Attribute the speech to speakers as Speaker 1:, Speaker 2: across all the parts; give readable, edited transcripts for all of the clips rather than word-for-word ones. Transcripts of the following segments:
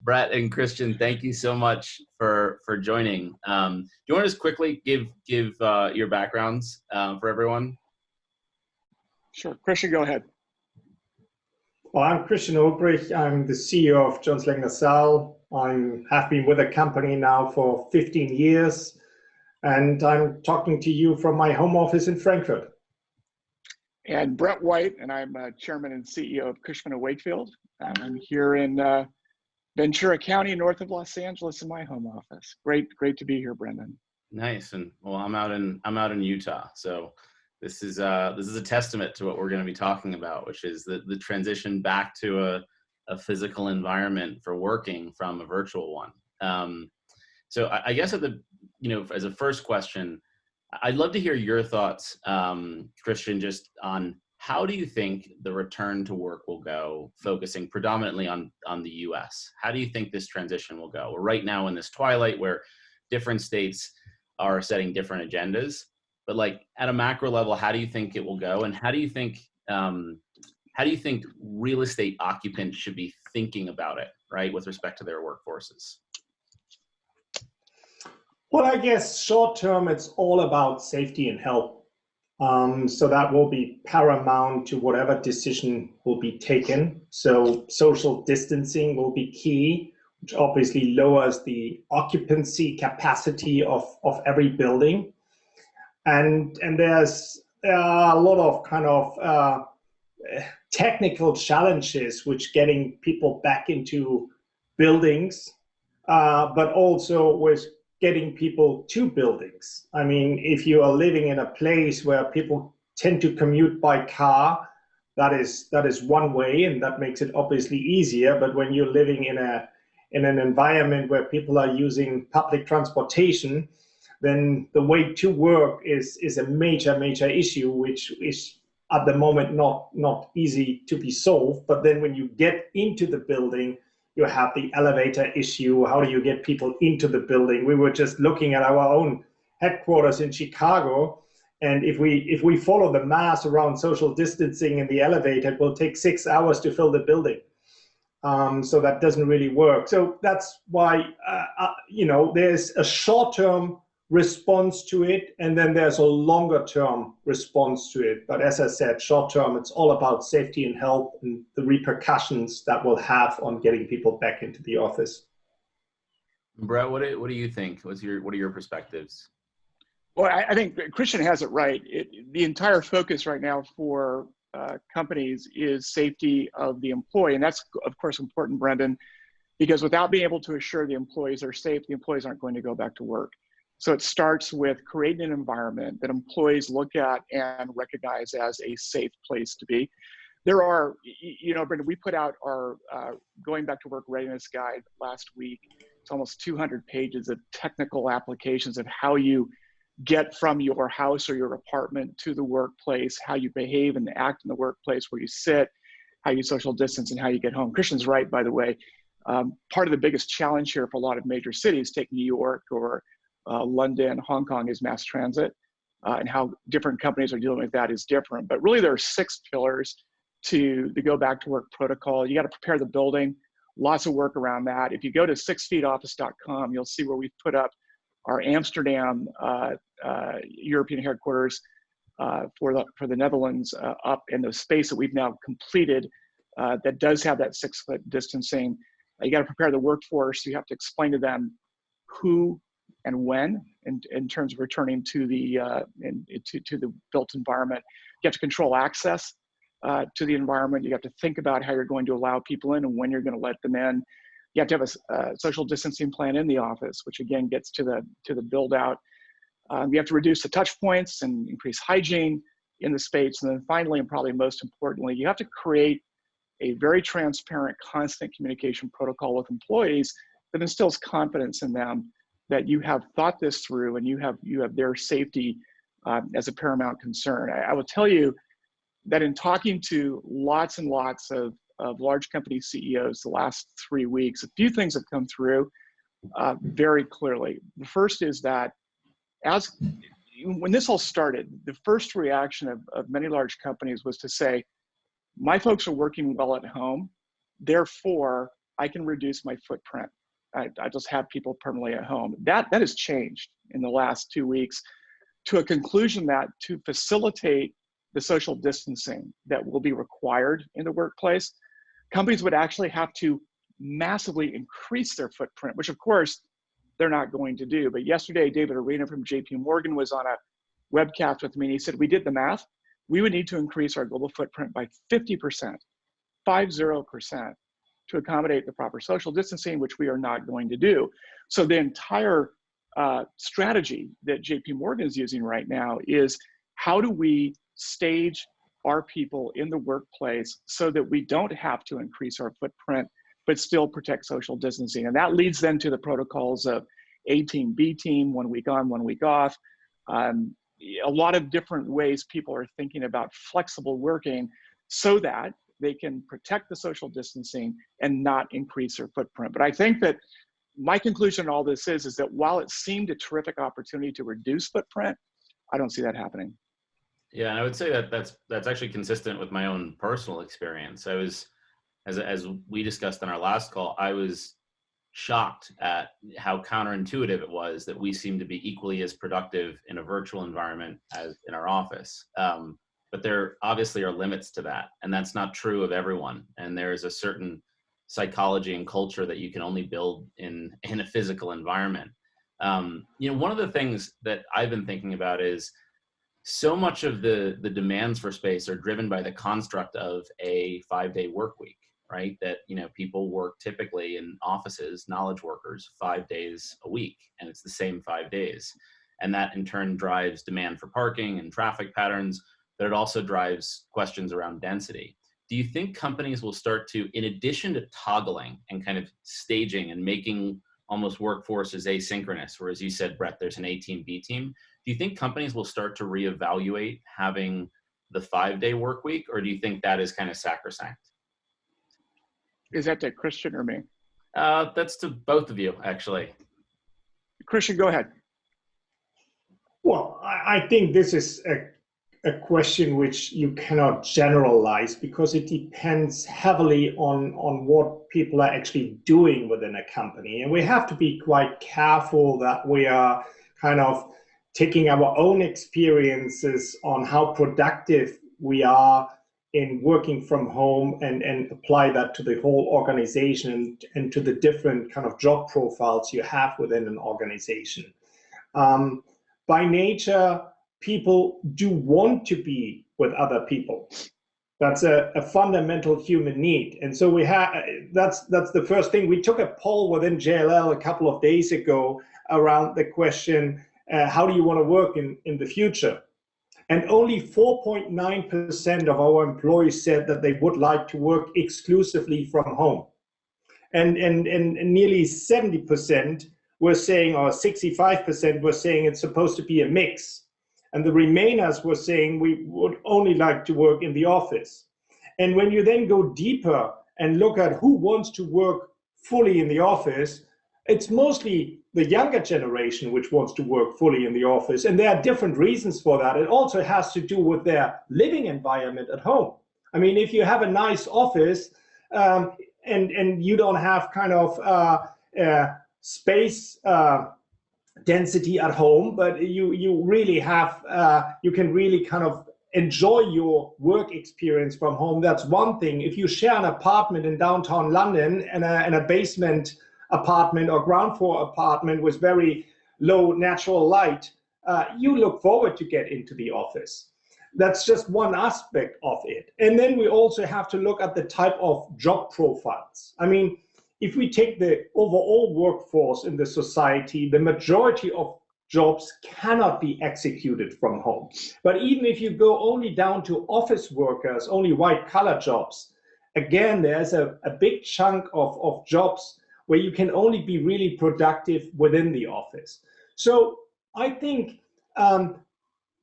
Speaker 1: Brett and Christian, thank you so much for joining. Do you want to just quickly give your backgrounds for everyone?
Speaker 2: Sure, Christian, go ahead.
Speaker 3: Well, I'm Christian Ulbrich. I'm the CEO of Jones Lang LaSalle. I have been with the company now for 15 years, and I'm talking to you from my home office in Frankfurt.
Speaker 2: And Brett White, and I'm Chairman and CEO of Cushman Wakefield. I'm here in Ventura County, north of Los Angeles, in my home office. Great to be here, Brendan.
Speaker 1: Nice, and well, I'm out in Utah, so this is a testament to what we're going to be talking about, which is the transition back to a physical environment for working from a virtual one. So I guess as a first question, I'd love to hear your thoughts, Christian, just on how do you think the return to work will go, focusing predominantly on the US? How do you think this transition will go? We're right now in this twilight where different states are setting different agendas, but like at a macro level, how do you think it will go? And how do you think real estate occupants should be thinking about it, right, with respect to their workforces?
Speaker 3: Well, I guess short term, it's all about safety and health. So that will be paramount to whatever decision will be taken. So social distancing will be key, which obviously lowers the occupancy capacity of every building. And there are a lot of kind of technical challenges which getting people back into buildings, but also with getting people to buildings. I mean, if you are living in a place where people tend to commute by car, that is one way, and that makes it obviously easier. But when you're living in an environment where people are using public transportation, then the way to work is a major issue, which is at the moment not easy to be solved. But then when you get into the building, you have the elevator issue. How do you get people into the building? We were just looking at our own headquarters in Chicago, and if we follow the math around social distancing in the elevator, it will take 6 hours to fill the building. So that doesn't really work. So that's why there's a short-term response to it, and then there's a longer-term response to it. But as I said, short-term, it's all about safety and health and the repercussions that will have on getting people back into the office.
Speaker 1: Brett, what do you think? What are your perspectives?
Speaker 2: Well, I think Christian has it right. The entire focus right now for companies is safety of the employee, and that's of course important, Brendan, because without being able to assure the employees are safe, the employees aren't going to go back to work. So it starts with creating an environment that employees look at and recognize as a safe place to be. There are, Brendan, we put out our going back to work readiness guide last week. It's almost 200 pages of technical applications of how you get from your house or your apartment to the workplace, how you behave and act in the workplace, where you sit, how you social distance, and how you get home. Christian's right, by the way. Part of the biggest challenge here for a lot of major cities, take New York or London, Hong Kong, is mass transit, and how different companies are dealing with that is different. But really there are 6 pillars to the go back to work protocol. You got to prepare the building, lots of work around that. If you go to 6feetoffice.com, you'll see where we've put up our Amsterdam European headquarters for the Netherlands up in the space that we've now completed that does have that 6-foot distancing. You got to prepare the workforce. You have to explain to them who and when in terms of returning to the built environment. You have to control access to the environment. You have to think about how you're going to allow people in and when you're going to let them in. You have to have a social distancing plan in the office, which again gets to the build out. You have to reduce the touch points and increase hygiene in the space. And then finally, and probably most importantly, you have to create a very transparent, constant communication protocol with employees that instills confidence in them that you have thought this through and you have their safety as a paramount concern. I will tell you that in talking to lots and lots of of large company CEOs the last 3 weeks, a few things have come through very clearly. The first is that when this all started, the first reaction of many large companies was to say, my folks are working well at home, therefore I can reduce my footprint. I just have people permanently at home. That has changed in the last 2 weeks to a conclusion that to facilitate the social distancing that will be required in the workplace, companies would actually have to massively increase their footprint, which of course they're not going to do. But yesterday, David Arena from JP Morgan was on a webcast with me, and he said, we did the math. We would need to increase our global footprint by 50%, 50%, to accommodate the proper social distancing, which we are not going to do. So the entire strategy that JP Morgan is using right now is, how do we stage our people in the workplace so that we don't have to increase our footprint, but still protect social distancing? And that leads then to the protocols of A team, B team, 1 week on, 1 week off. A lot of different ways people are thinking about flexible working so that they can protect the social distancing and not increase their footprint. But I think that my conclusion in all this is that while it seemed a terrific opportunity to reduce footprint, I don't see that happening.
Speaker 1: Yeah, and I would say that that's actually consistent with my own personal experience. I was, as we discussed on our last call, I was shocked at how counterintuitive it was that we seem to be equally as productive in a virtual environment as in our office. But there obviously are limits to that, and that's not true of everyone. And there is a certain psychology and culture that you can only build in a physical environment. One of the things that I've been thinking about is, so much of the demands for space are driven by the construct of a 5-day work week, right? That, people work typically in offices, knowledge workers, 5 days a week, and it's the same 5 days. And that in turn drives demand for parking and traffic patterns, but it also drives questions around density. Do you think companies will start to, in addition to toggling and kind of staging and making almost workforces asynchronous, where, as you said, Brett, there's an A team, B team, do you think companies will start to reevaluate having the 5-day work week, or do you think that is kind of sacrosanct?
Speaker 2: Is that to Christian or me?
Speaker 1: That's to both of you, actually.
Speaker 2: Christian, go ahead.
Speaker 3: Well, I think this is a question which you cannot generalize, because it depends heavily on what people are actually doing within a company. And we have to be quite careful that we are kind of taking our own experiences on how productive we are in working from home and apply that to the whole organization and to the different kind of job profiles you have within an organization. By nature, people do want to be with other people. That's a fundamental human need. And so that's the first thing. We took a poll within JLL a couple of days ago around the question, how do you want to work in the future? And only 4.9% of our employees said that they would like to work exclusively from home. And nearly 70% were saying, or 65% were saying it's supposed to be a mix. And the remainers were saying we would only like to work in the office. And when you then go deeper and look at who wants to work fully in the office, it's mostly the younger generation which wants to work fully in the office. And there are different reasons for that. It also has to do with their living environment at home. I mean, if you have a nice office and you don't have kind of space density at home, but you really have, you can really kind of enjoy your work experience from home, that's one thing. If you share an apartment in downtown London and a basement apartment or ground floor apartment with very low natural light, you look forward to get into the office. That's just one aspect of it. And then we also have to look at the type of job profiles. I mean, if we take the overall workforce in the society, the majority of jobs cannot be executed from home. But even if you go only down to office workers, only white-collar jobs, again, there's a big chunk of jobs where you can only be really productive within the office. So I think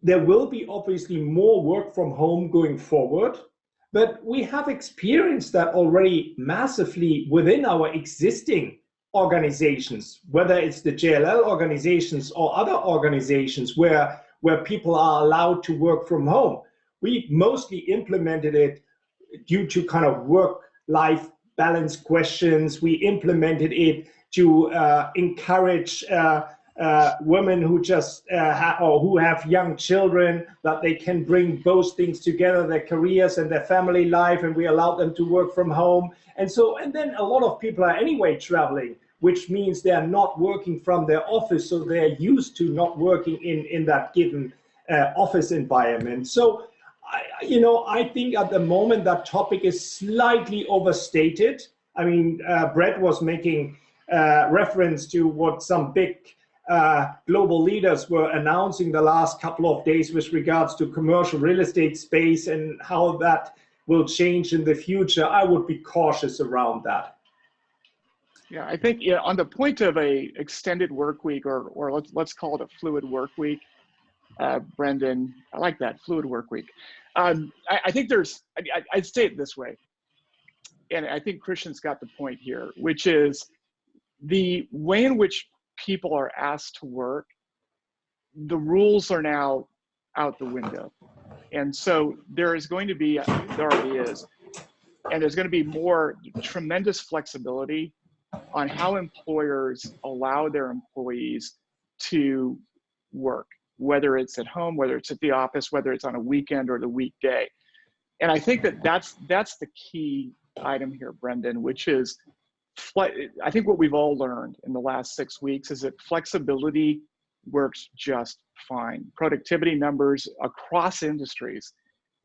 Speaker 3: there will be obviously more work from home going forward. But we have experienced that already massively within our existing organizations, whether it's the JLL organizations or other organizations where people are allowed to work from home. We mostly implemented it due to kind of work-life balance questions. We implemented it to encourage women who just or who have young children, that they can bring both things together, their careers and their family life, and we allow them to work from home. And then a lot of people are anyway traveling, which means they're not working from their office, so they're used to not working in that given office environment. So I think at the moment that topic is slightly overstated. I mean, Brett was making reference to what some big global leaders were announcing the last couple of days with regards to commercial real estate space and how that will change in the future. I would be cautious around that.
Speaker 2: Yeah, I think on the point of a extended work week, or let's call it a fluid work week, Brendan, I like that, fluid work week. I think I'd say it this way, and I think Christian's got the point here, which is the way in which people are asked to work, the rules are now out the window. And so there is going to be, there already is, and there's going to be more tremendous flexibility on how employers allow their employees to work, whether it's at home, whether it's at the office, whether it's on a weekend or the weekday. And I think that's the key item here, Brendan, which is, I think what we've all learned in the last 6 weeks is that flexibility works just fine. Productivity numbers across industries,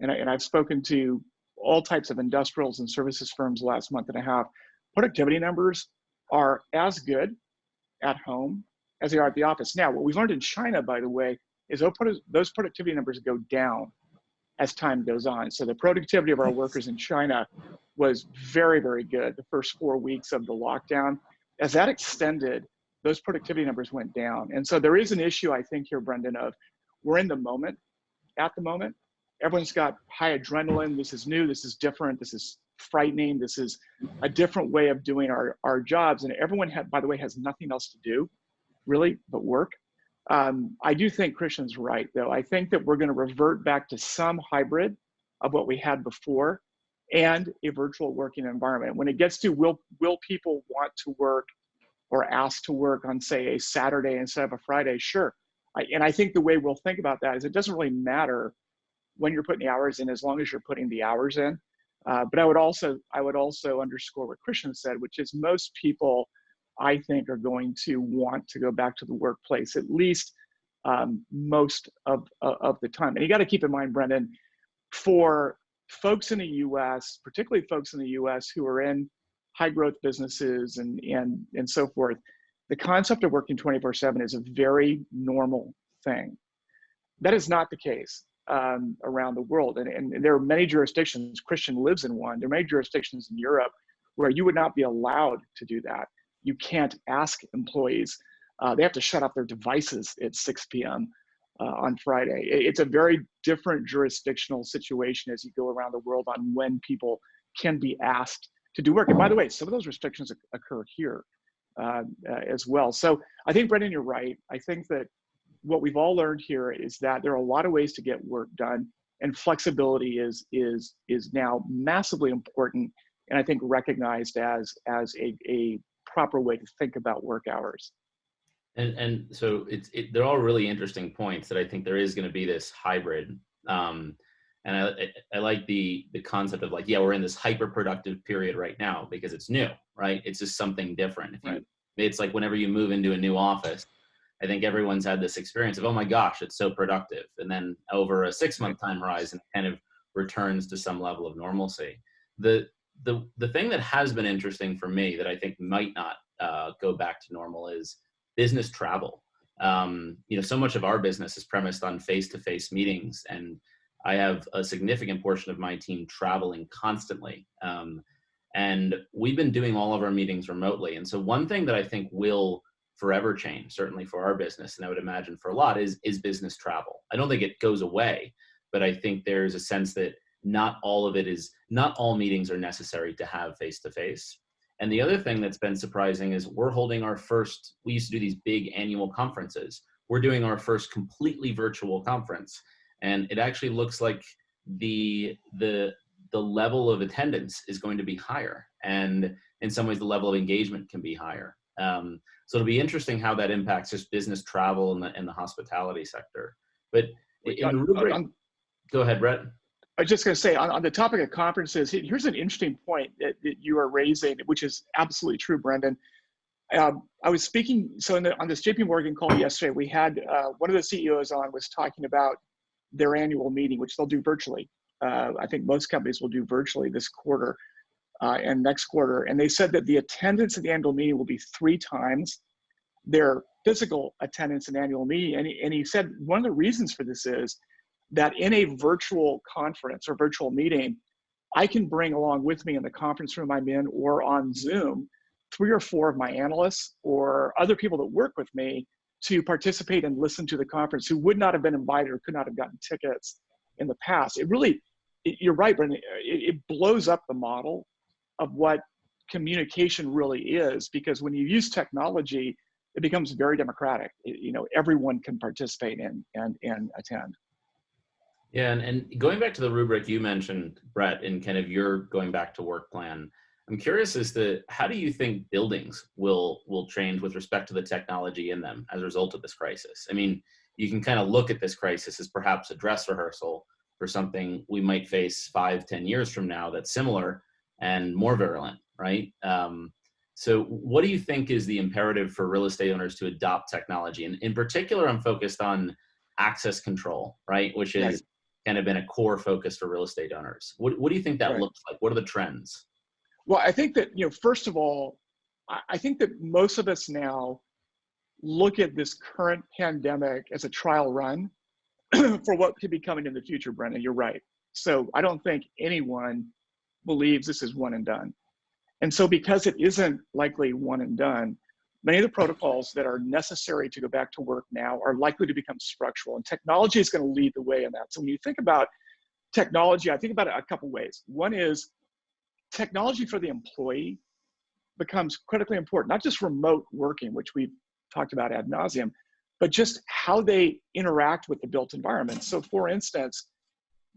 Speaker 2: and I've spoken to all types of industrials and services firms the last month and a half, productivity numbers are as good at home as they are at the office. Now, what we've learned in China, by the way, is those productivity numbers go down as time goes on. So the productivity of our workers in China was very, very good the first 4 weeks of the lockdown. As that extended, those productivity numbers went down. And so there is an issue, I think, here, Brendan, of we're in the moment, at the moment. Everyone's got high adrenaline. This is new. This is different. This is frightening. This is a different way of doing our jobs. And everyone, by the way, has nothing else to do, really, but work. I do think Christian's right, though. I think that we're going to revert back to some hybrid of what we had before and a virtual working environment. When it gets to will people want to work or ask to work on, say, a Saturday instead of a Friday? Sure. And I think the way we'll think about that is it doesn't really matter when you're putting the hours in, as long as you're putting the hours in. But I would also underscore what Christian said, which is most people, I think, are going to want to go back to the workplace, at least most of the time. And you got to keep in mind, Brendan, for folks in the U.S., particularly folks in the U.S. who are in high growth businesses and so forth, the concept of working 24/7 is a very normal thing. That is not the case around the world. And there are many jurisdictions, Christian lives in one, there are many jurisdictions in Europe where you would not be allowed to do that. You can't ask employees. They have to shut off their devices at 6 p.m. On Friday. It's a very different jurisdictional situation as you go around the world on when people can be asked to do work. And by the way, some of those restrictions occur here as well. So I think, Brendan, you're right. I think that what we've all learned here is that there are a lot of ways to get work done, and flexibility is now massively important, and I think recognized as a proper way to think about work hours.
Speaker 1: And so they're all really interesting points that I think there is going to be this hybrid. And I like the concept of, like, yeah, we're in this hyper productive period right now because it's new, right? It's just something different. It's like whenever you move into a new office, I think everyone's had this experience of, oh my gosh, it's so productive. And then over a 6-month time horizon, it kind of returns to some level of normalcy. The thing that has been interesting for me that I think might not go back to normal is business travel. So much of our business is premised on face-to-face meetings, and I have a significant portion of my team traveling constantly. And we've been doing all of our meetings remotely. And so one thing that I think will forever change, certainly for our business, and I would imagine for a lot, is business travel. I don't think it goes away, but I think there's a sense that not all meetings are necessary to have face-to-face. And the other thing that's been surprising is we used to do these big annual conferences. We're doing our first completely virtual conference. And it actually looks like the level of attendance is going to be higher. And in some ways, the level of engagement can be higher. So it'll be interesting how that impacts just business travel in the hospitality sector. But in the rubric, go ahead, Brett.
Speaker 2: I was just going to say, on the topic of conferences, here's an interesting point that you are raising, which is absolutely true, Brendan. I was speaking, on this JP Morgan call yesterday, we had one of the CEOs on was talking about their annual meeting, which they'll do virtually. I think most companies will do virtually this quarter and next quarter. And they said that the attendance at the annual meeting will be 3 times their physical attendance in annual meeting. And he said one of the reasons for this is that in a virtual conference or virtual meeting, I can bring along with me in the conference room I'm in or on Zoom 3 or 4 of my analysts or other people that work with me to participate and listen to the conference who would not have been invited or could not have gotten tickets in the past. You're right, Brendan, it blows up the model of what communication really is, because when you use technology, it becomes very democratic. Everyone can participate and attend.
Speaker 1: Yeah, and going back to the rubric you mentioned, Brett, and kind of your going back to work plan, I'm curious as to how do you think buildings will change with respect to the technology in them as a result of this crisis? I mean, you can kind of look at this crisis as perhaps a dress rehearsal for something we might face 5-10 years from now that's similar and more virulent, right? So what do you think is the imperative for real estate owners to adopt technology? And in particular, I'm focused on access control, right? Which is kind of been a core focus for real estate owners. What do you think that looks like? What are the trends?
Speaker 2: Well, I think that, first of all, I think that most of us now look at this current pandemic as a trial run for what could be coming in the future, Brendan. You're right. So I don't think anyone believes this is one and done. And so because it isn't likely one and done, many of the protocols that are necessary to go back to work now are likely to become structural, and technology is going to lead the way in that. So when you think about technology, I think about it a couple ways. One is technology for the employee becomes critically important, not just remote working, which we've talked about ad nauseum, but just how they interact with the built environment. So for instance,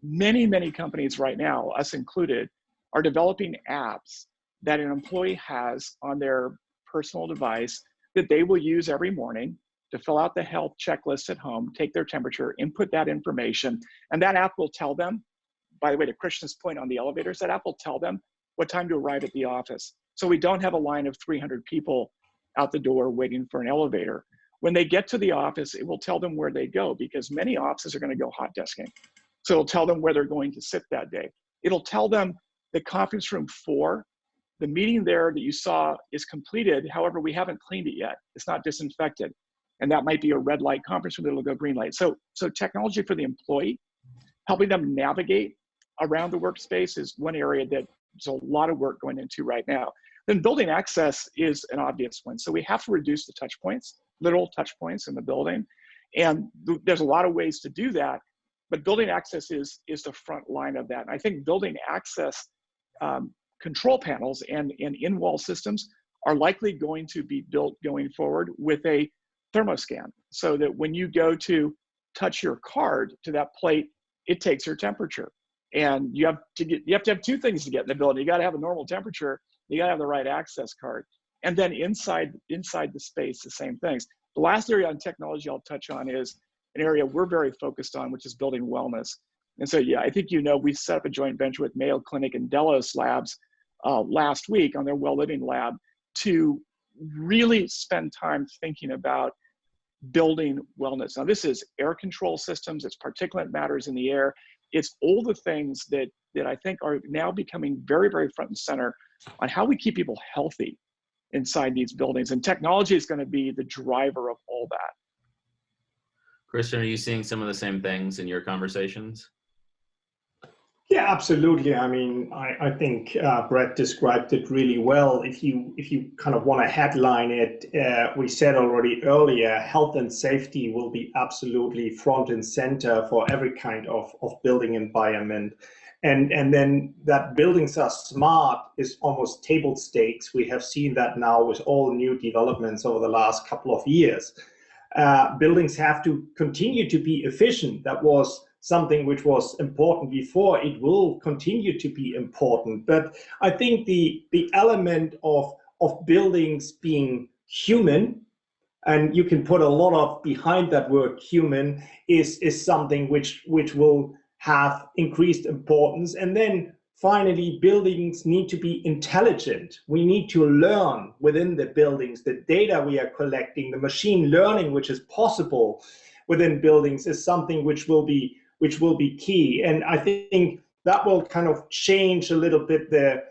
Speaker 2: many companies right now, us included, are developing apps that an employee has on their personal device that they will use every morning to fill out the health checklist at home, take their temperature, input that information, and that app will tell them, by the way, to Christian's point on the elevators, that app will tell them what time to arrive at the office. So we don't have a line of 300 people out the door waiting for an elevator. When they get to the office, it will tell them where they go, because many offices are going to go hot desking. So it'll tell them where they're going to sit that day. It'll tell them the conference room 4, the meeting there that you saw is completed. However, we haven't cleaned it yet. It's not disinfected. And that might be a red light conference room that'll go green light. So technology for the employee, helping them navigate around the workspace is one area that there's a lot of work going into right now. Then building access is an obvious one. So we have to reduce the touch points, literal touch points in the building. And there's a lot of ways to do that, but building access is the front line of that. And I think building access control panels and in-wall systems are likely going to be built going forward with a thermoscan, so that when you go to touch your card to that plate, it takes your temperature. And you have to have 2 things to get in the building. You got to have a normal temperature. You got to have the right access card. And then inside the space, the same things. The last area on technology I'll touch on is an area we're very focused on, which is building wellness. And so, I think we set up a joint venture with Mayo Clinic and Delos Labs last week on their Well Living Lab to really spend time thinking about building wellness. Now, this is air control systems, it's particulate matters in the air, it's all the things that I think are now becoming very, very front and center on how we keep people healthy inside these buildings. And technology is going to be the driver of all that.
Speaker 1: Christian, are you seeing some of the same things in your conversations?
Speaker 3: Yeah, absolutely. I mean, I think Brett described it really well. If you kind of want to headline it, we said already earlier, health and safety will be absolutely front and center for every kind of building environment. and then that buildings are smart is almost table stakes. We have seen that now with all new developments over the last couple of years. Buildings have to continue to be efficient. That was something which was important before. It will continue to be important. But I think the element of buildings being human, and you can put a lot of behind that word human, is something which will have increased importance. And then finally, buildings need to be intelligent. We need to learn within the buildings. The data we are collecting, the machine learning which is possible within buildings is something which will be key. And I think that will kind of change a little bit the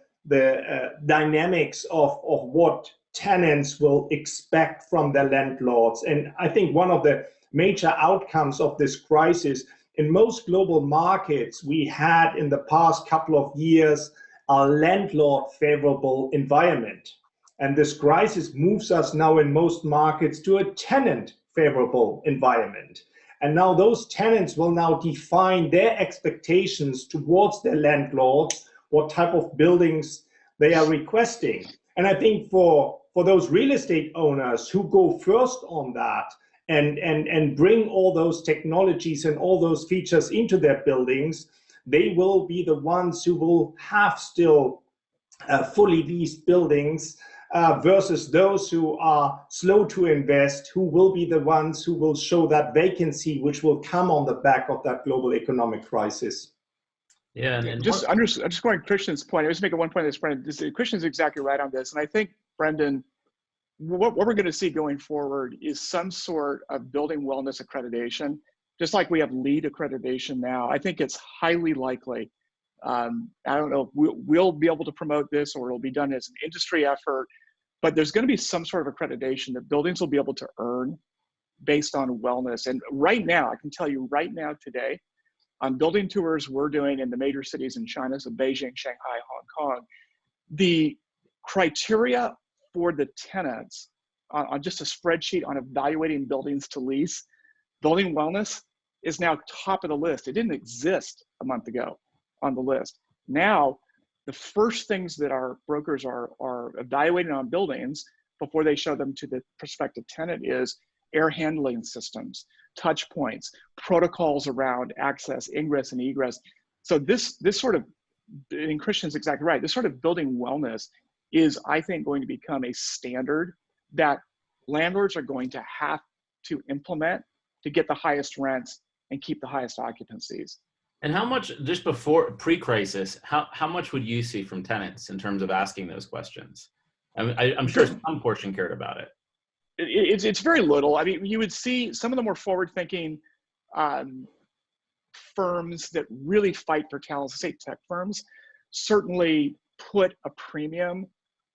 Speaker 3: dynamics of what tenants will expect from their landlords. And I think one of the major outcomes of this crisis, in most global markets, we had in the past couple of years a landlord favorable environment. And this crisis moves us now in most markets to a tenant favorable environment. And now those tenants will now define their expectations towards their landlords, what type of buildings they are requesting. And I think for those real estate owners who go first on that and bring all those technologies and all those features into their buildings, they will be the ones who will have still fully leased buildings versus those who are slow to invest, who will be the ones who will show that vacancy which will come on the back of that global economic crisis.
Speaker 1: Yeah, and
Speaker 2: just underscoring Christian's point, I just make one point on this, Brendan. Christian's exactly right on this. And I think, Brendan, what we're going to see going forward is some sort of building wellness accreditation, just like we have LEED accreditation now. I think it's highly likely. I don't know if we'll be able to promote this or it'll be done as an industry effort, but there's going to be some sort of accreditation that buildings will be able to earn based on wellness. And right now, I can tell you right now today, on building tours we're doing in the major cities in China, so Beijing, Shanghai, Hong Kong, the criteria for the tenants on just a spreadsheet on evaluating buildings to lease, building wellness is now top of the list. It didn't exist a month ago on the list. Now, the first things that our brokers are evaluating on buildings before they show them to the prospective tenant is air handling systems, touch points, protocols around access, ingress, and egress. So this sort of, and Christian's exactly right, this sort of building wellness is, I think, going to become a standard that landlords are going to have to implement to get the highest rents and keep the highest occupancies.
Speaker 1: And how much, just before pre-crisis, how much would you see from tenants in terms of asking those questions? I'm sure some portion cared about it.
Speaker 2: It's very little. I mean, you would see some of the more forward-thinking firms that really fight for talent, say tech firms, certainly put a premium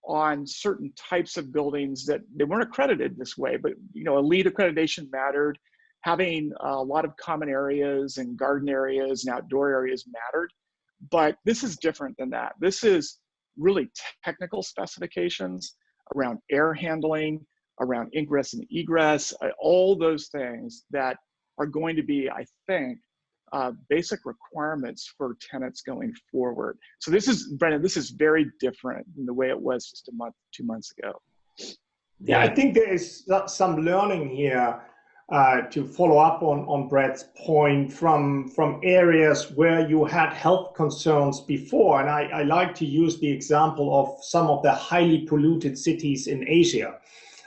Speaker 2: on certain types of buildings that they weren't accredited this way, but a LEED accreditation mattered. Having a lot of common areas and garden areas and outdoor areas mattered, but this is different than that. This is really technical specifications around air handling, around ingress and egress, all those things that are going to be, I think, basic requirements for tenants going forward. So this is, Brendan, this is very different than the way it was just a month, 2 months ago.
Speaker 3: Yeah, I think there is some learning here to follow up on Brad's point from areas where you had health concerns before. And I like to use the example of some of the highly polluted cities in Asia.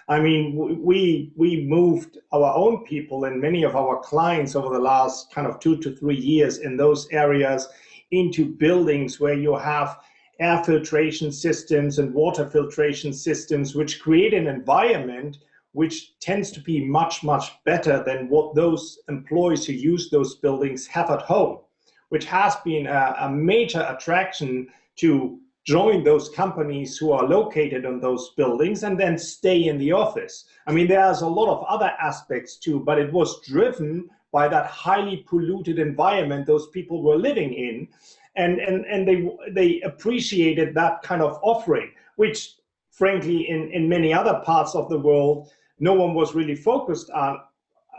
Speaker 3: I mean, we moved our own people and many of our clients over the last kind of 2 to 3 years in those areas into buildings where you have air filtration systems and water filtration systems, which create an environment which tends to be much, much better than what those employees who use those buildings have at home, which has been a major attraction to join those companies who are located on those buildings and then stay in the office. I mean, there's a lot of other aspects too, but it was driven by that highly polluted environment those people were living in. And they appreciated that kind of offering, which frankly, in many other parts of the world, no one was really focused on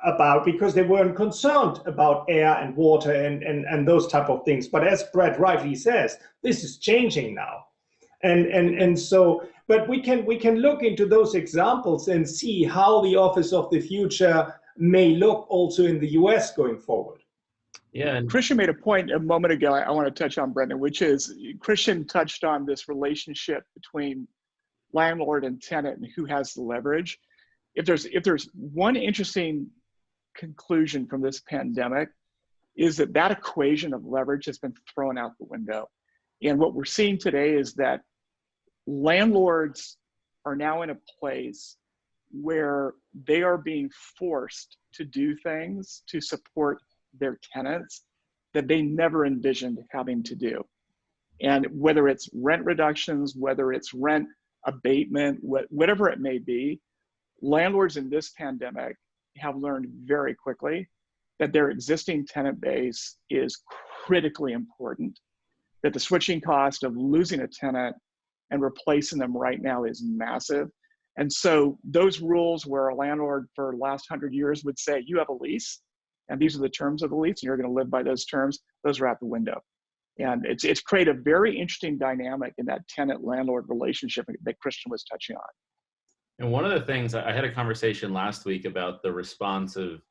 Speaker 3: about because they weren't concerned about air and water and those type of things. But as Brett rightly says, this is changing now. And so, but we can look into those examples and see how the office of the future may look also in the US going forward.
Speaker 1: Yeah, and
Speaker 2: Christian made a point a moment ago I want to touch on, Brendan, which is Christian touched on this relationship between landlord and tenant and who has the leverage. If there's one interesting conclusion from this pandemic, is that equation of leverage has been thrown out the window. And what we're seeing today is that landlords are now in a place where they are being forced to do things to support their tenants that they never envisioned having to do. And whether it's rent reductions, whether it's rent abatement, whatever it may be, landlords in this pandemic have learned very quickly that their existing tenant base is critically important, that the switching cost of losing a tenant and replacing them right now is massive. And so those rules where a landlord for the last 100 years would say, you have a lease, and these are the terms of the lease, and you're going to live by those terms, those are out the window. And it's created a very interesting dynamic in that tenant-landlord relationship that Christian was touching on.
Speaker 1: And one of the things, I had a conversation last week about the response of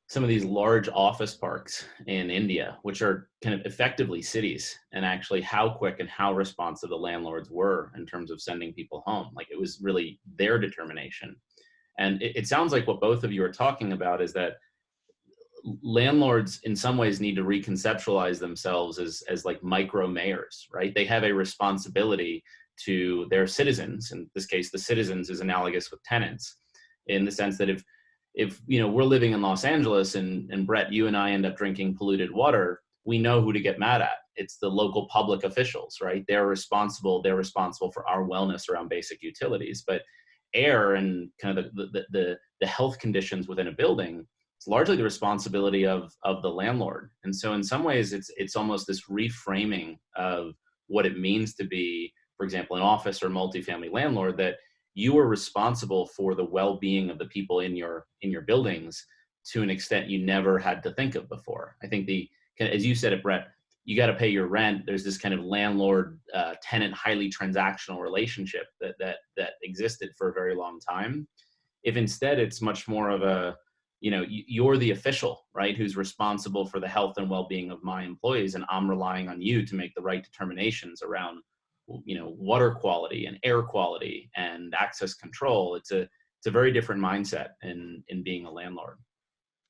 Speaker 1: some of these large office parks in India, which are kind of effectively cities, and actually how quick and how responsive the landlords were in terms of sending people home. Like, it was really their determination. And it sounds like what both of you are talking about is that landlords in some ways need to reconceptualize themselves as like micro mayors, right? They have a responsibility to their citizens. In this case, the citizens is analogous with tenants, in the sense that if you know, we're living in Los Angeles and Brett, you and I end up drinking polluted water, we know who to get mad at. It's the local public officials, right? They're responsible for our wellness around basic utilities. But air and kind of the health conditions within a building, it's largely the responsibility of the landlord. And so in some ways, it's almost this reframing of what it means to be, for example, an office or multifamily landlord, that you are responsible for the well-being of the people in your buildings to an extent you never had to think of before. I think as you said it, Brett, you got to pay your rent. There's this kind of landlord tenant highly transactional relationship that existed for a very long time. If instead it's much more of a, you know, you're the official, right, who's responsible for the health and well-being of my employees, and I'm relying on you to make the right determinations around, you know, water quality and air quality and access control. It's a very different mindset in being a landlord.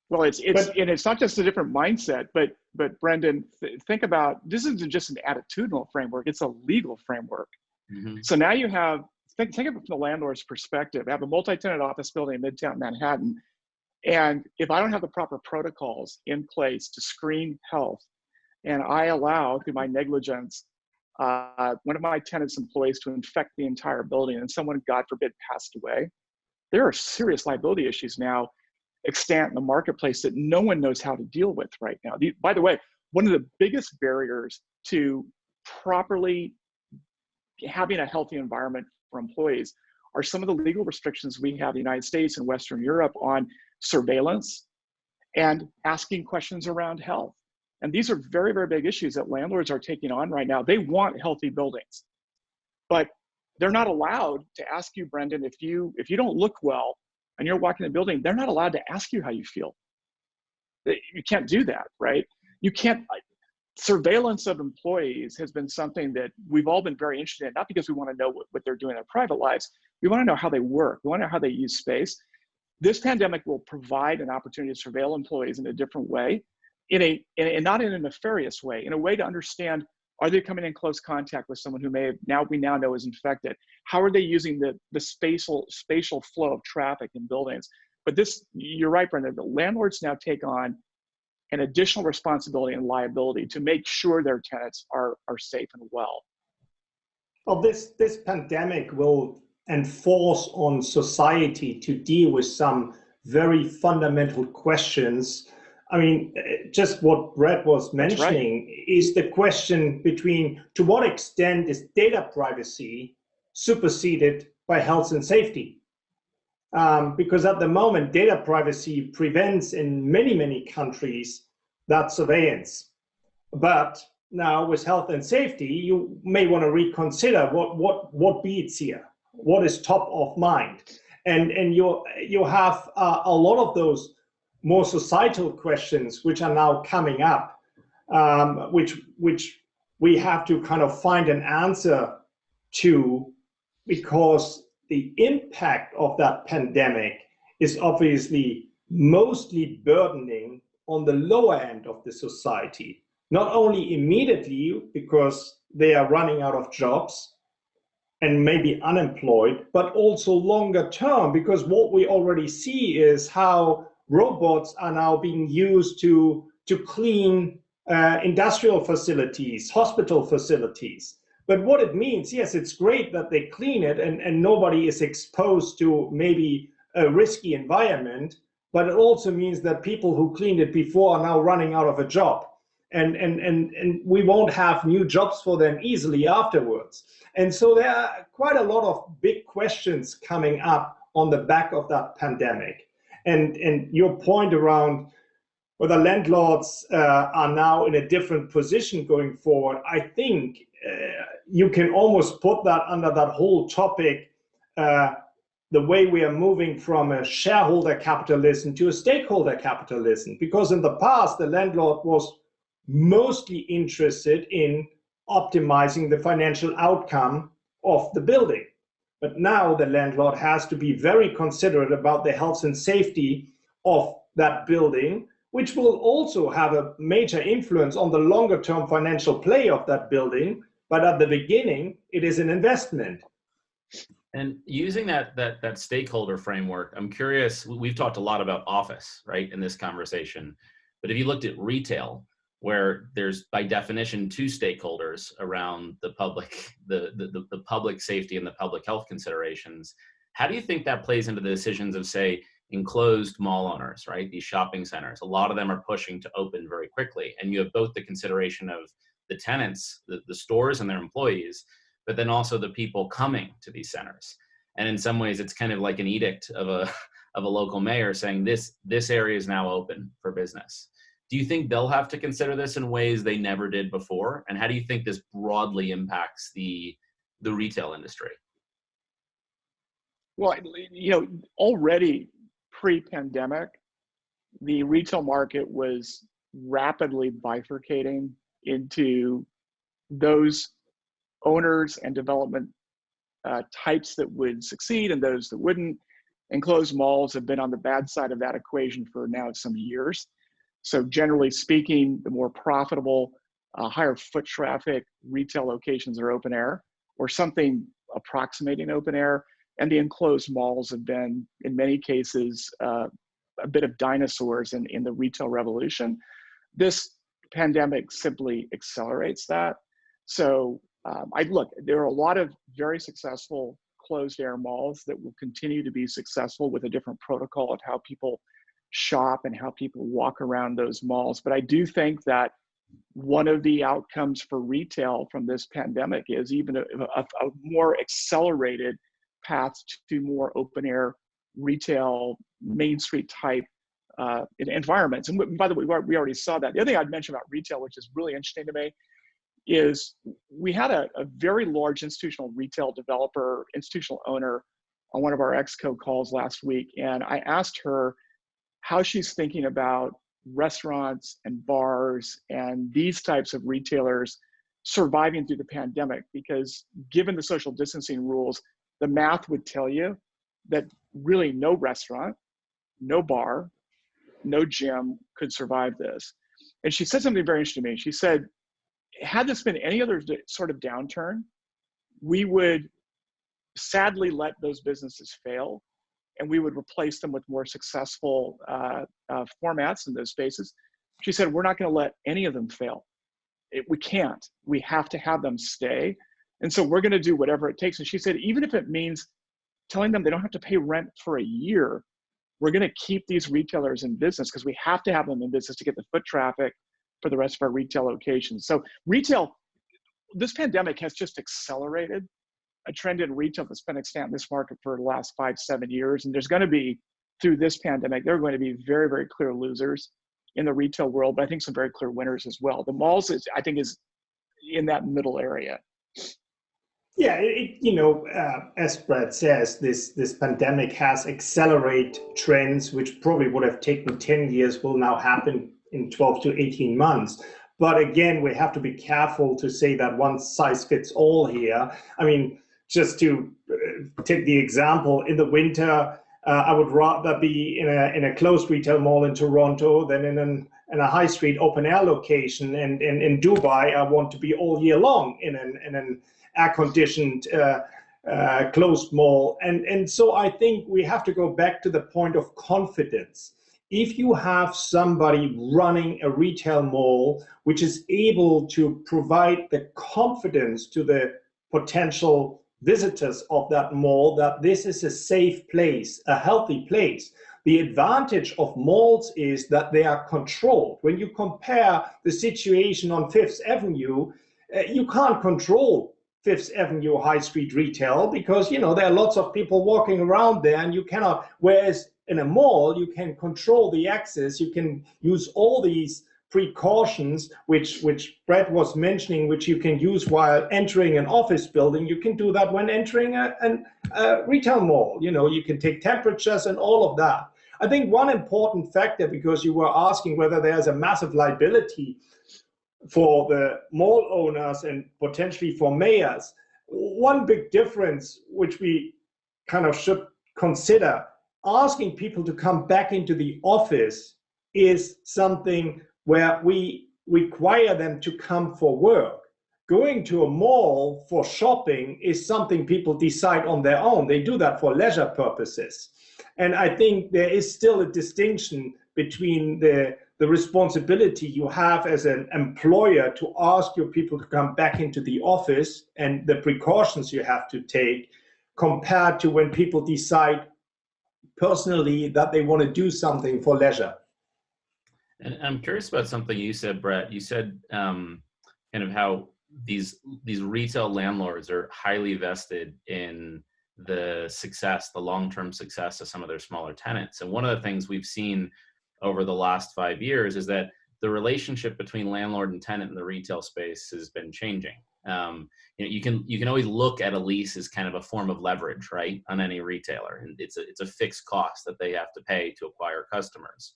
Speaker 2: Well, it's not just a different mindset, but Brendan, think about, this isn't just an attitudinal framework, it's a legal framework. Mm-hmm. So now you have, think of it from the landlord's perspective. I have a multi-tenant office building in Midtown Manhattan, and if I don't have the proper protocols in place to screen health, and I allow, through my negligence, one of my tenants' employees to infect the entire building, and someone, God forbid, passed away, there are serious liability issues now extant in the marketplace that no one knows how to deal with right now. By the way, one of the biggest barriers to properly having a healthy environment for employees are some of the legal restrictions we have in the United States and Western Europe on surveillance and asking questions around health. And these are very, very big issues that landlords are taking on right now. They want healthy buildings, but they're not allowed to ask you, Brendan, if you don't look well and you're walking the building, they're not allowed to ask you how you feel. You can't do that, right? You can't. Surveillance of employees has been something that we've all been very interested in, not because we want to know what they're doing in their private lives. We want to know how they work. We want to know how they use space. This pandemic will provide an opportunity to surveil employees in a different way, in not in a nefarious way, in a way to understand, are they coming in close contact with someone who we now know is infected? How are they using the spatial flow of traffic in buildings? But you're right, Brendan, the landlords now take on an additional responsibility and liability to make sure their tenants are safe and well.
Speaker 3: Well, this pandemic will enforce on society to deal with some very fundamental questions. I mean, just what Brett was mentioning is the question between, to what extent is data privacy superseded by health and safety? because at the moment, data privacy prevents in many, many countries that surveillance. But now with health and safety, you may want to reconsider what beats here, what is top of mind. And you have a lot of those more societal questions which are now coming up, which we have to kind of find an answer to, because the impact of that pandemic is obviously mostly burdening on the lower end of the society, not only immediately because they are running out of jobs and maybe unemployed, but also longer term, because what we already see is how robots are now being used to clean industrial facilities, hospital facilities. But what it means, yes, it's great that they clean it and nobody is exposed to maybe a risky environment, but it also means that people who cleaned it before are now running out of a job. And we won't have new jobs for them easily afterwards. And so there are quite a lot of big questions coming up on the back of that pandemic. And your point around whether landlords are now in a different position going forward, I think you can almost put that under that whole topic, the way we are moving from a shareholder capitalism to a stakeholder capitalism. Because in the past, the landlord was mostly interested in optimizing the financial outcome of the building. But now the landlord has to be very considerate about the health and safety of that building, which will also have a major influence on the longer term financial play of that building. But at the beginning, it is an investment.
Speaker 1: And using that stakeholder framework, I'm curious, we've talked a lot about office, right, in this conversation. But if you looked at retail, where there's by definition two stakeholders around the public, the public safety and the public health considerations, how do you think that plays into the decisions of, say, enclosed mall owners, right? These shopping centers, a lot of them are pushing to open very quickly. And you have both the consideration of the tenants, the stores and their employees, but then also the people coming to these centers. And in some ways, it's kind of like an edict of a local mayor saying this area is now open for business. Do you think they'll have to consider this in ways they never did before? And how do you think this broadly impacts the retail industry?
Speaker 2: Well, already pre-pandemic, the retail market was rapidly bifurcating into those owners and development types that would succeed and those that wouldn't. Enclosed malls have been on the bad side of that equation for now some years. So generally speaking, the more profitable, higher foot traffic retail locations are open air or something approximating open air. And the enclosed malls have been, in many cases, a bit of dinosaurs in the retail revolution. This pandemic simply accelerates that. So there are a lot of very successful closed air malls that will continue to be successful with a different protocol of how people shop and how people walk around those malls. But I do think that one of the outcomes for retail from this pandemic is even a more accelerated path to more open air retail, Main Street type environments. And by the way, we already saw that. The other thing I'd mention about retail, which is really interesting to me, is we had a very large institutional retail developer, institutional owner on one of our Exco calls last week. And I asked her how she's thinking about restaurants and bars and these types of retailers surviving through the pandemic, because given the social distancing rules, the math would tell you that really no restaurant, no bar, no gym could survive this. And she said something very interesting to me. She said, had this been any other sort of downturn, we would sadly let those businesses fail, and we would replace them with more successful formats in those spaces. She said, we're not going to let any of them fail. We can't. We have to have them stay. And so we're going to do whatever it takes. And she said, even if it means telling them they don't have to pay rent for a year, we're going to keep these retailers in business because we have to have them in business to get the foot traffic for the rest of our retail locations. So retail, this pandemic has just accelerated a trend in retail that's been extant in this market for the last 5-7 years. And there's going to be, through this pandemic, there are going to be very, very clear losers in the retail world, but I think some very clear winners as well. The malls, I think, is in that middle area.
Speaker 3: Yeah, as Brad says, this pandemic has accelerated trends which probably would have taken 10 years will now happen in 12 to 18 months. But again, we have to be careful to say that one size fits all here. I mean, just to take the example, in the winter, I would rather be in a closed retail mall in Toronto than in a high street open air location. And in Dubai, I want to be all year long in an air-conditioned closed mall. And so I think we have to go back to the point of confidence. If you have somebody running a retail mall which is able to provide the confidence to the potential visitors of that mall that this is a safe place, a healthy place. The advantage of malls is that they are controlled. When you compare the situation on Fifth Avenue, you can't control Fifth Avenue high street retail because, there are lots of people walking around there and you cannot, whereas in a mall, you can control the access, you can use all these precautions, which Brett was mentioning, which you can use while entering an office building. You can do that when entering a retail mall. You can take temperatures and all of that. I think one important factor, because you were asking whether there's a massive liability for the mall owners and potentially for mayors, one big difference which we kind of should consider, asking people to come back into the office is something where we require them to come for work. Going to a mall for shopping is something people decide on their own. They do that for leisure purposes. And I think there is still a distinction between the responsibility you have as an employer to ask your people to come back into the office and the precautions you have to take compared to when people decide personally that they want to do something for leisure.
Speaker 1: And I'm curious about something you said, Brett. You said kind of how these retail landlords are highly vested in the long-term success of some of their smaller tenants. And one of the things we've seen over the last 5 years is that the relationship between landlord and tenant in the retail space has been changing. You can always look at a lease as kind of a form of leverage, right, on any retailer, and it's a fixed cost that they have to pay to acquire customers.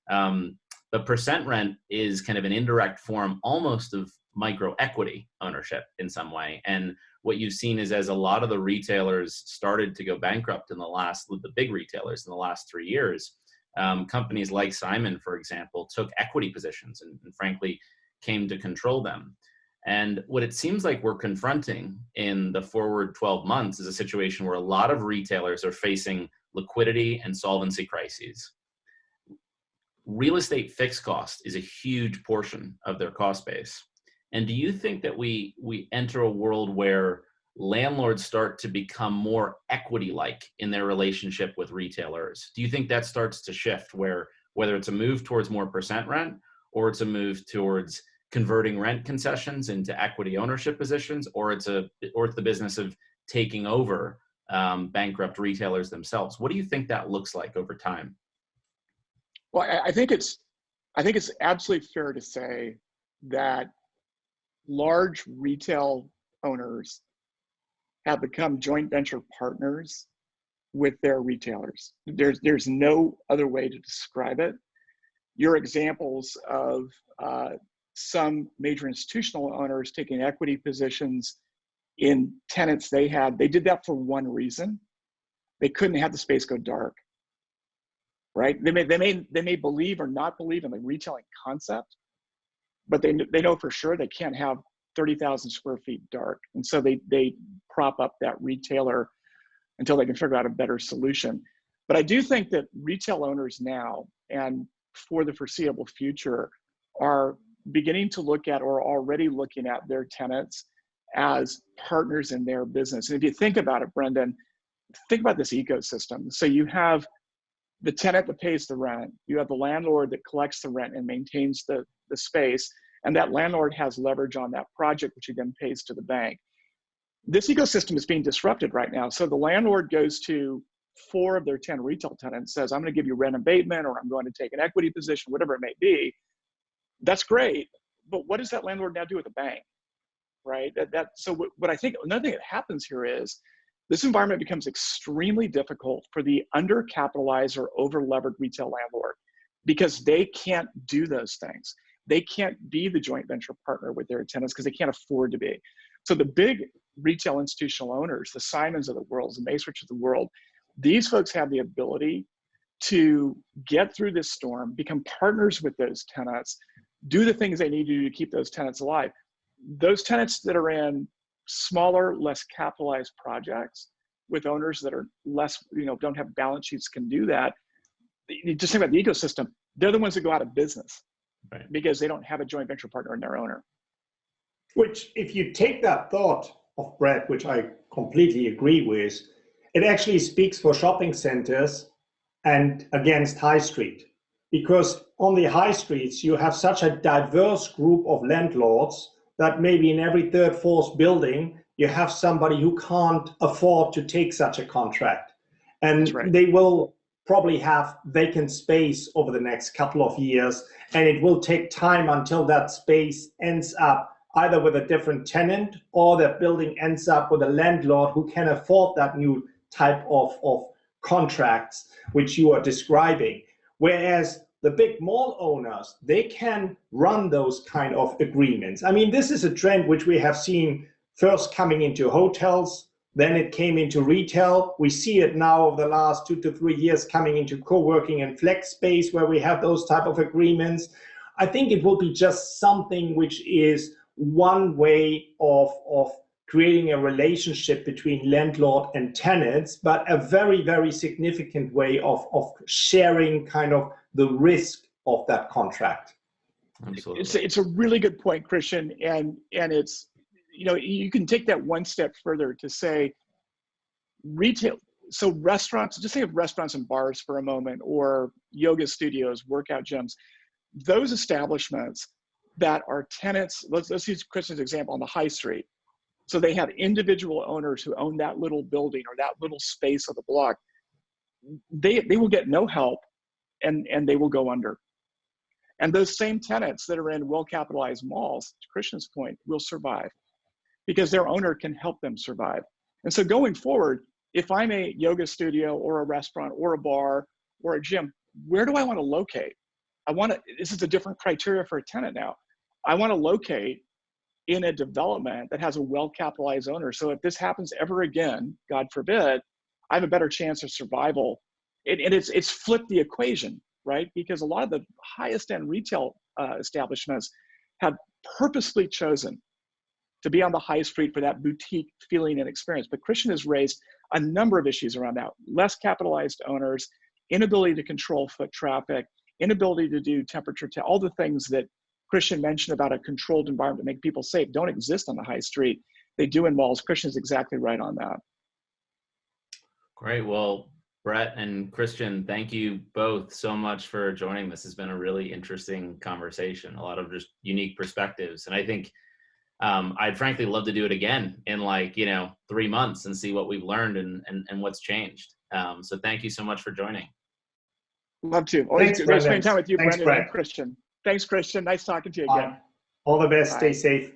Speaker 1: But percent rent is kind of an indirect form almost of micro equity ownership in some way. And what you've seen is as a lot of the retailers started to go bankrupt the big retailers in the last 3 years, companies like Simon, for example, took equity positions and frankly came to control them. And what it seems like we're confronting in the forward 12 months is a situation where a lot of retailers are facing liquidity and solvency crises. Real estate fixed cost is a huge portion of their cost base. And do you think that we enter a world where landlords start to become more equity-like in their relationship with retailers? Do you think that starts to shift where whether it's a move towards more percent rent or it's a move towards converting rent concessions into equity ownership positions, or it's the business of taking over bankrupt retailers themselves? What do you think that looks like over time?
Speaker 2: Well, I think it's absolutely fair to say that large retail owners have become joint venture partners with their retailers. There's no other way to describe it. Your examples of some major institutional owners taking equity positions in tenants they did that for one reason. They couldn't have the space go dark, right? They may believe or not believe in the retailing concept, but they know for sure they can't have 30,000 square feet dark. And so they prop up that retailer until they can figure out a better solution. But I do think that retail owners now and for the foreseeable future are beginning to look at or already looking at their tenants as partners in their business. And if you think about it, Brendan, think about this ecosystem. So you have the tenant that pays the rent, you have the landlord that collects the rent and maintains the space, and that landlord has leverage on that project, which he then pays to the bank. This ecosystem is being disrupted right now. So the landlord goes to 4 of their 10 retail tenants, says, I'm going to give you rent abatement, or I'm going to take an equity position, whatever it may be. That's great. But what does that landlord now do with the bank? Right? So what I think, another thing that happens here is this environment becomes extremely difficult for the undercapitalized or over-levered retail landlord, because they can't do those things. They can't be the joint venture partner with their tenants because they can't afford to be. So the big retail institutional owners, the Simons of the world, the Macerich of the world, these folks have the ability to get through this storm, become partners with those tenants, do the things they need to do to keep those tenants alive. Those tenants that are in smaller, less capitalized projects with owners that are less, don't have balance sheets, can do that. You just think about the ecosystem. They're the ones that go out of business, right? Because they don't have a joint venture partner in their owner.
Speaker 3: Which, if you take that thought of Brett, which I completely agree with, it actually speaks for shopping centers and against high street. Because on the high streets, you have such a diverse group of landlords that maybe in every third, fourth building, you have somebody who can't afford to take such a contract. And they will probably have vacant space over the next couple of years, and it will take time until that space ends up either with a different tenant, or that building ends up with a landlord who can afford that new type of contracts which you are describing. Whereas the big mall owners, they can run those kind of agreements. I mean, this is a trend which we have seen first coming into hotels, then it came into retail. We see it now over the last 2 to 3 years coming into co-working and flex space, where we have those type of agreements. I think it will be just something which is one way of creating a relationship between landlord and tenants, but a very, very significant way of sharing kind of the risk of that contract.
Speaker 1: Absolutely.
Speaker 2: It's a really good point, Christian. And it's, you can take that one step further to say retail. So restaurants, just think of restaurants and bars for a moment, or yoga studios, workout gyms, those establishments that are tenants. Let's use Christian's example on the high street. So they have individual owners who own that little building or that little space of the block. They will get no help, and they will go under. And those same tenants that are in well-capitalized malls, to Christian's point, will survive because their owner can help them survive. And so going forward, if I'm a yoga studio or a restaurant or a bar or a gym, where do I want to locate? This is a different criteria for a tenant now. I want to locate in a development that has a well-capitalized owner. So if this happens ever again, God forbid, I have a better chance of survival. And it's flipped the equation, right? Because a lot of the highest end retail establishments have purposely chosen to be on the high street for that boutique feeling and experience. But Christian has raised a number of issues around that. Less capitalized owners, inability to control foot traffic, inability to do temperature, all the things that Christian mentioned about a controlled environment to make people safe don't exist on the high street. They do in malls. Christian's exactly right on that.
Speaker 1: Great. Well, Brett and Christian, thank you both so much for joining. This has been a really interesting conversation, a lot of just unique perspectives. And I think I'd frankly love to do it again in 3 months and see what we've learned and what's changed. So thank you so much for joining.
Speaker 2: Love to. Always spending time with you, Brendan and Christian. Thanks, Christian. Nice talking to you again.
Speaker 3: All the best.
Speaker 2: Bye.
Speaker 3: Stay safe.